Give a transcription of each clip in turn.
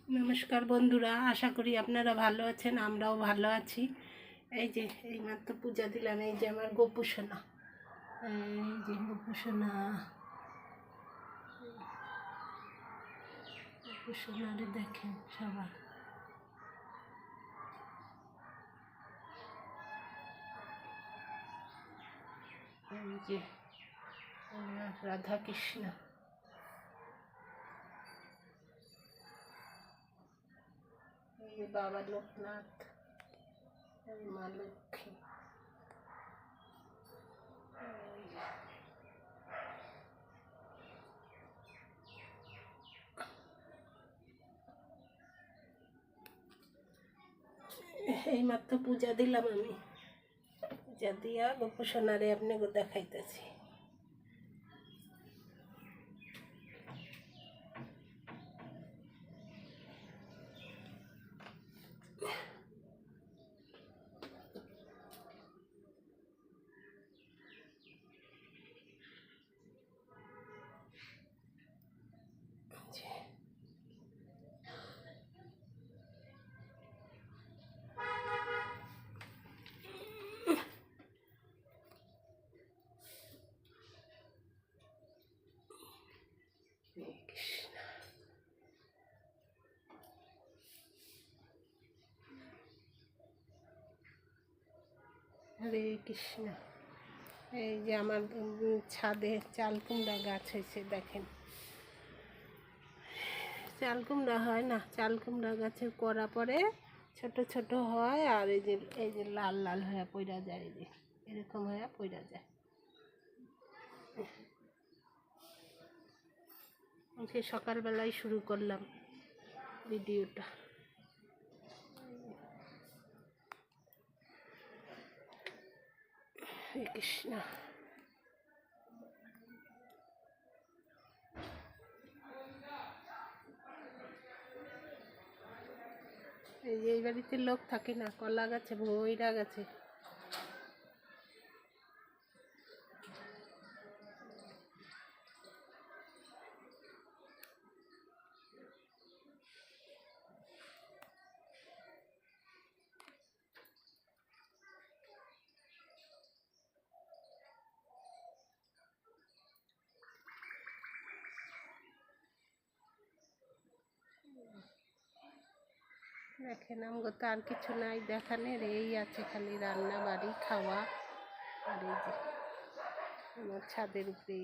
নমস্কার বন্ধুরা, আশা করি আপনারা ভালো আছেন, আমরাও ভালো আছি। এই যে এইমাত্র পূজা দিলাম। এই যে আমার গোপু সোনা, এই যে গোপু সোনা, গোপু সোনারে দেখেন সবাই। এই যে রাধা কৃষ্ণ, এই যে বাবা লোকনাথ, এই মা লক্ষ্মী। এইমাত্র পূজা দিলাম আমি। পূজা দিয়া গোপু সোনারে আপনাকে দেখাইতেছি। হরে কৃষ্ণ। এই যে আমার ছাদে চাল কুমড়া গাছ হয়েছে, দেখেন। চাল কুমড়া হয় না, চাল কুমড়া গাছের করা পরে ছোট ছোট হয়, আর এই যে লাল লাল হয়ে পড়া যায়, এই যে এরকম হয়ে পড়া যায়। আজকে সকালবেলায় শুরু করলাম ভিডিওটা। হরে কৃষ্ণ। এই যে এই বাড়িতে লোক থাকে না, কলা গাছে ভইরা গেছে। দেখেন, আমগো তো আর কিছু নাই দেখানের, এই আছে খালি রান্না বাড়ি খাওয়া। আর এই যে আমার ছাদের উপরে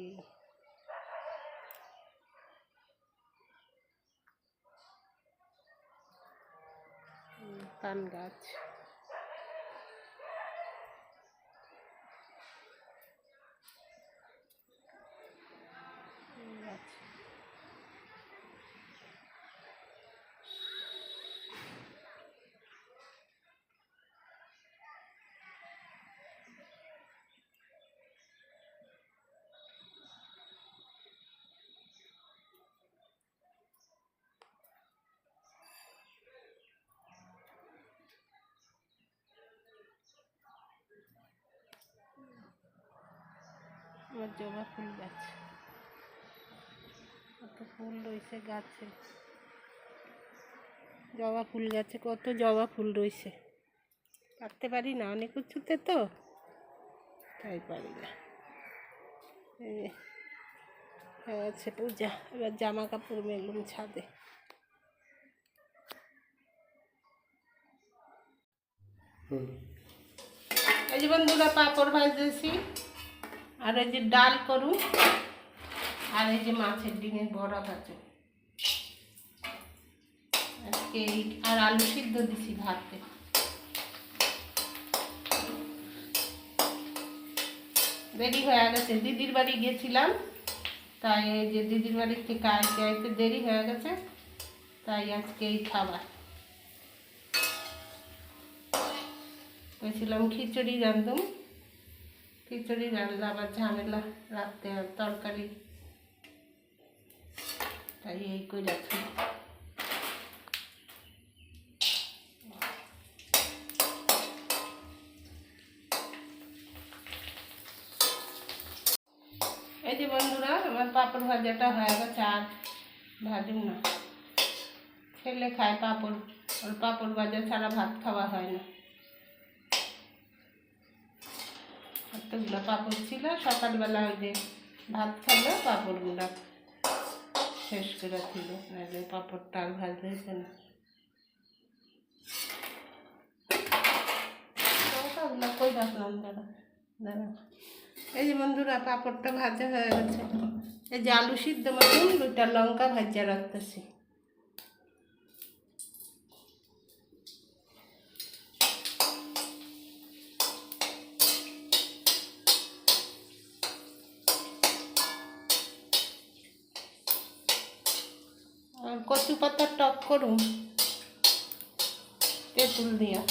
পান গাছ। আমার জবা ফুল গাছ, কত ফুল রয়েছে গাছে। জবা ফুল গাছে কত জবা ফুল রয়েছে, পারতে পারি না, অনেক উঁচুতে তো, তাই পারি না। আছে পূজা, এবার জামা কাপড় মেলুম ছাদে। এই যে বন্ধুরা পাঁপড় ভাজতেছি, আর এই যে ডাল করু, আর এই যে মাছের ডিমের বড়া ভাজো আজকে, আর আলু সিদ্ধ দিছি ভাতে। দেরি হয়ে গেছে, দিদির বাড়ি গেছিলাম, তাই এই যে দিদির বাড়ির থেকে আইতে আইতে দেরি হয়ে গেছে, তাই আজকে এই খাবার বলছিলাম। খিচুড়ি রাঁধুম, খিচুড়ি রান্না আবার ঝামেলা, রাখতে আর তরকারি, তাই এই করে রাখি। এই যে বন্ধুরা আমার পাপড় ভাজাটা হয়ে গেছে, আর ভাজুম না, খেলে খায় পাঁপড়, ওর পাঁপড় ভাজা ছাড়া ভাত খাওয়া হয় না। এতগুলো পাঁপড় ছিল, সকালবেলা ওই যে ভাত খাইলো পাঁপড়গুলো শেষ করে ছিল, নাহলে পাঁপড়টা আর ভাজতে হয়েছে না। কই রাখলাম দাঁড়া দাঁড়া। এই যে বন্ধুরা পাঁপড়টা ভাজা হয়ে গেছে। এই যে আলু সিদ্ধ মতন 2টা লঙ্কা ভাজা রাখতেছি। আর কচু পাতা টক করুন তেঁতুল দিয়া।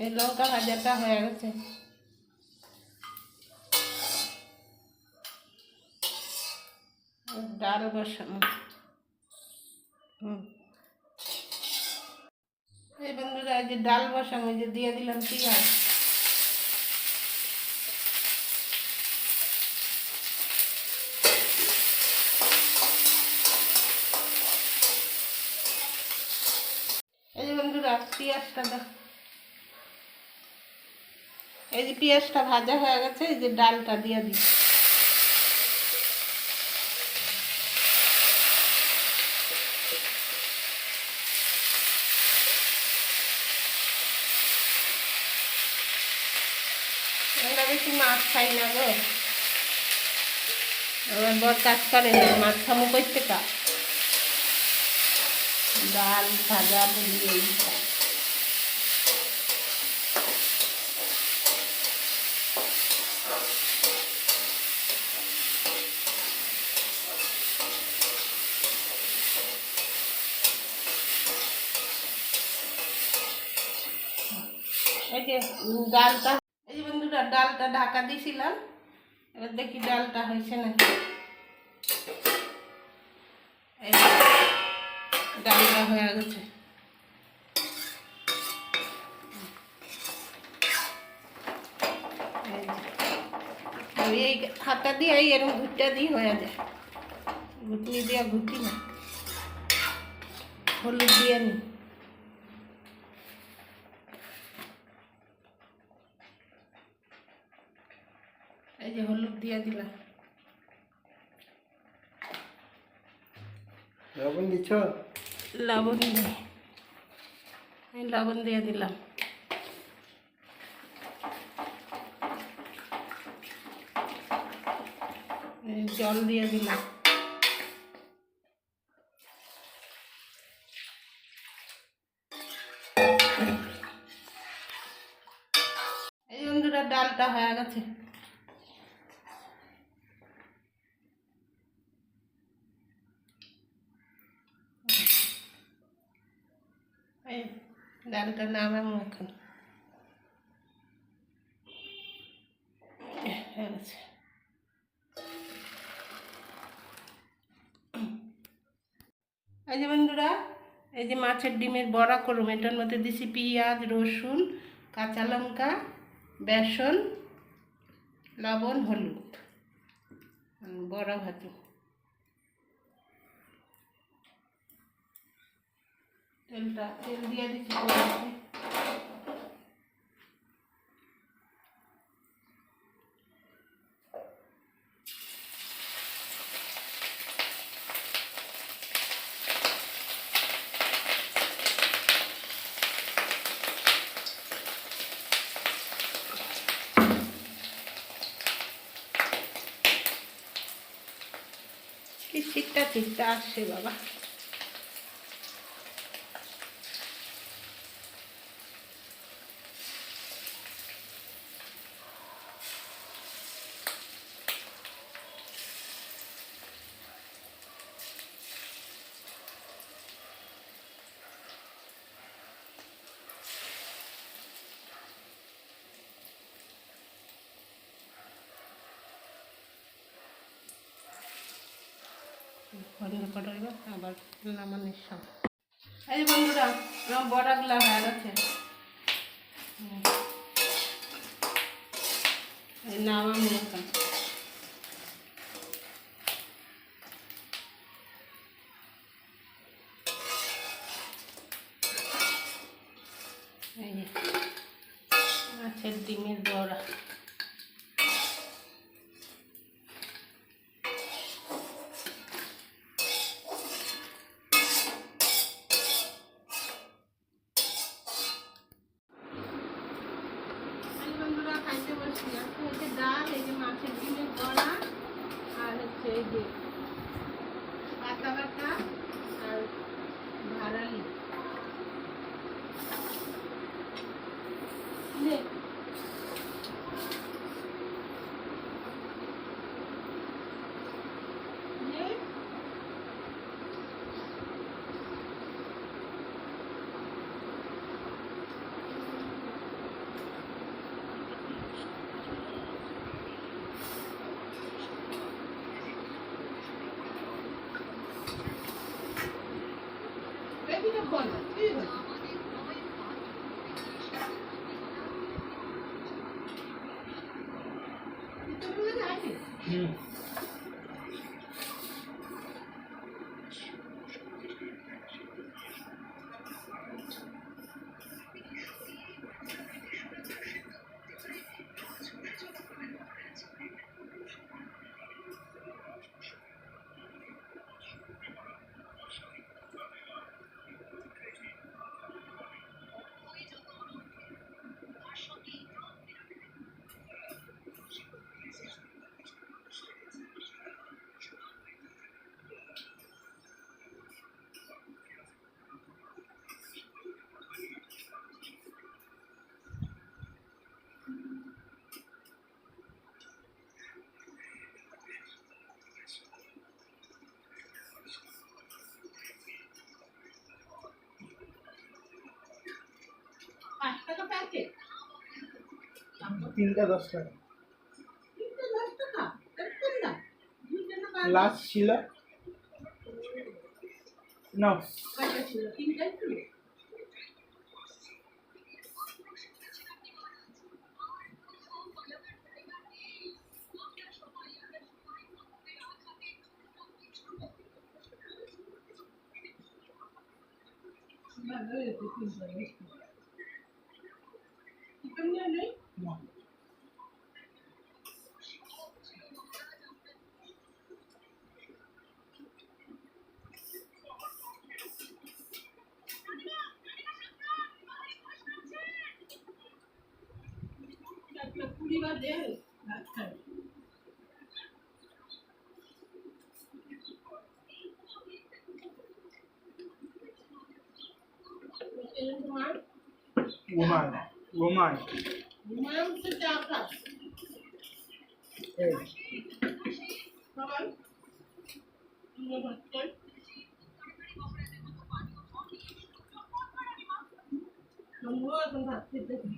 এই লঙ্কা ভাজাটা হয়ে গেছে। ডাল বসানো। এই বন্ধুরা এই যে ডাল বসানো, এই যে দিয়ে দিলাম পেঁয়াজ। এই যে বন্ধুরা পেঁয়াজটা এই যে পেঁয়াজটা ভাজা হয়ে গেছে, এই যে ডালটা দিয়ে দিই। আমরা বেশি মাছ খাই না গো, আমার বর কাজ করে না, মাছ খামো করতে কা, ডাল ভাজা পুলি এই যে ডালটা, এই যে বন্ধুরা ডালটা ঢাকা দিয়েছিলাম, এবার দেখি ডালটা হয়েছে নাকি। ডালটা হয়ে গেছে। এই হাতা দিয়ে এরকম ঘুরটা দিয়ে হয়ে যায়, ঘুটনি দিয়ে ঘুটি না, হলুদ দিয়ে নি। এই যে হলুদ দিয়ে দিলাম। লবণ দিচ্ছ? লবণ দিয়ে লবণ দিয়ে দিলাম। জল দিয়ে দিলাম। এই বন্ধুরা ডালটা হয়ে গেছে। এই ডালটা নামাবো এখন। হয়ে গেছে। এই যে বন্ধুরা এই যে মাছের ডিমের বড়া করুম, এটার মধ্যে দিছি পেঁয়াজ, রসুন, কাঁচা লঙ্কা, বেসন, লবণ, হলুদ, বড়া ভাজি। তেল দিয়ে দিচ্ছি। ঠিকটা আসছে বাবা। বন্ধ করে আবার নামানোর সময়। এই যে বন্ধুরা আমার বড়াগুলা হয়ে গেছে, নামানো এখন। ডিমের বড়া। বন্ধুরা খাইতে বসছি, আজকে হচ্ছে ডাল, এই যে মাছের ডিমের বড়া, আর হচ্ছে এই যে পাতা বাটা আর ভাড়ালি। তিনটা 10 টাকা লাস্ট ছিল না ঘুমায় পয়সা থেকে থেকে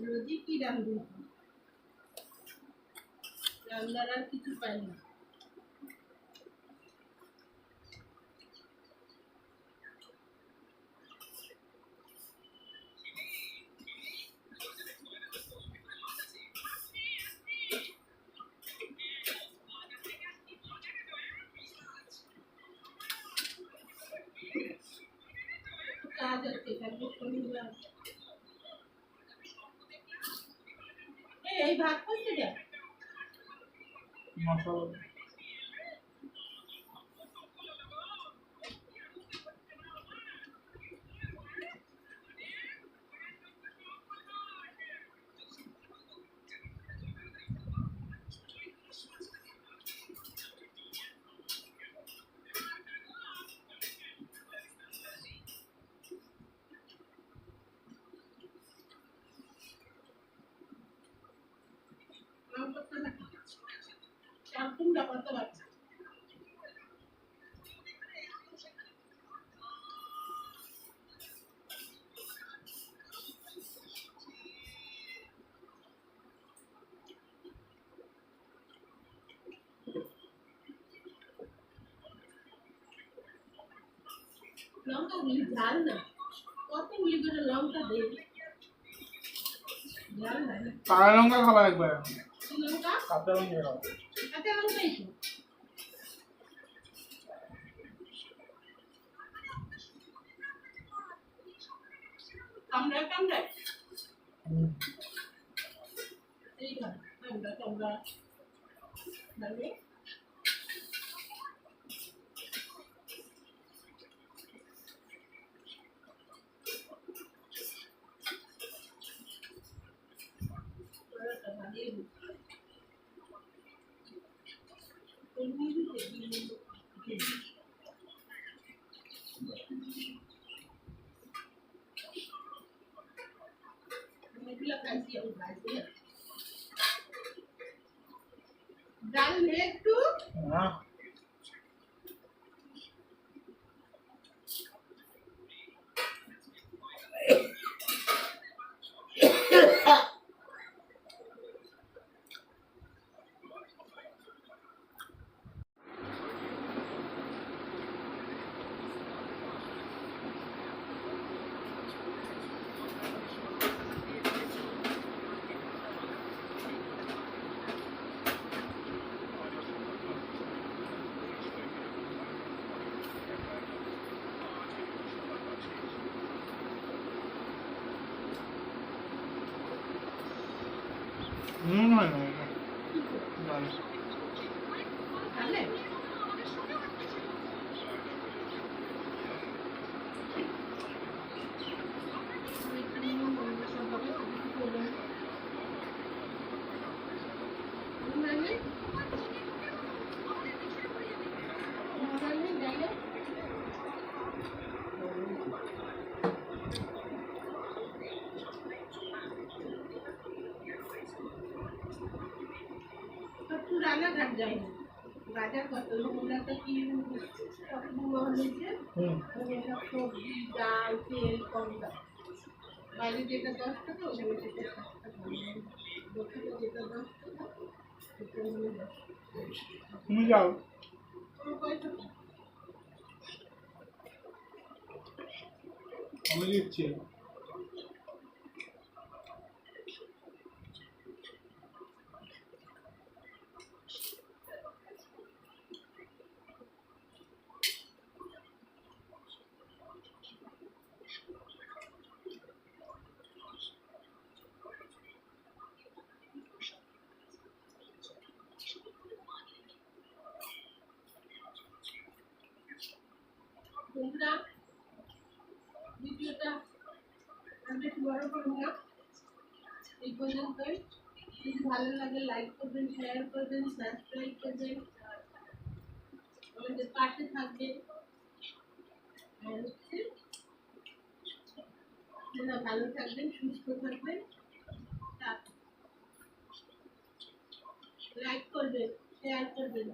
রোজই কি রান্ধু, রান্নার আর কিছু পাই না। কাজ আছে, কালকে শনিবার। এই ভাত করছে রে মশলা করতে পারছে। লঙ্কাগুলি ঝাল না, কতগুলি করে লঙ্কা দেয়, ঝাল না। কাঁচা লঙ্কা খাবার একবার। কি লঙ্কা? কাঁচা লঙ্কা খাও। কাঁচা লঙ্কাই তো। কামড়ায় কামড়ায় এইবার কামড়া মানে ডাল নে একটু। না হয় না এটা। ডাল। তাহলে একটু রান্নাঘাট যাই বাজার কত ওগুলাতে কি কত হয়েছে হুম। সব সবজি ডাল তেল কম দাম বাইরে যেটা 10 টাকা ওখানে সেটা 7 টাকা দোকানে যেটা 10 টাকা সেটা হলো 10 তুমি যাও। টাকা পয়সা আমি দিচ্ছি। বন্ধুরা ভিডিওটা আর বেশি বড় করবো না এই পর্যন্তই যদি ভালো লাগে লাইক করবেন শেয়ার করবেন সাবস্ক্রাইব করবেন আমাদের পাশে থাকবেন আর হচ্ছে আপনারা ভালো থাকবেন সুস্থ থাকবেন লাইক করবেন শেয়ার করবেন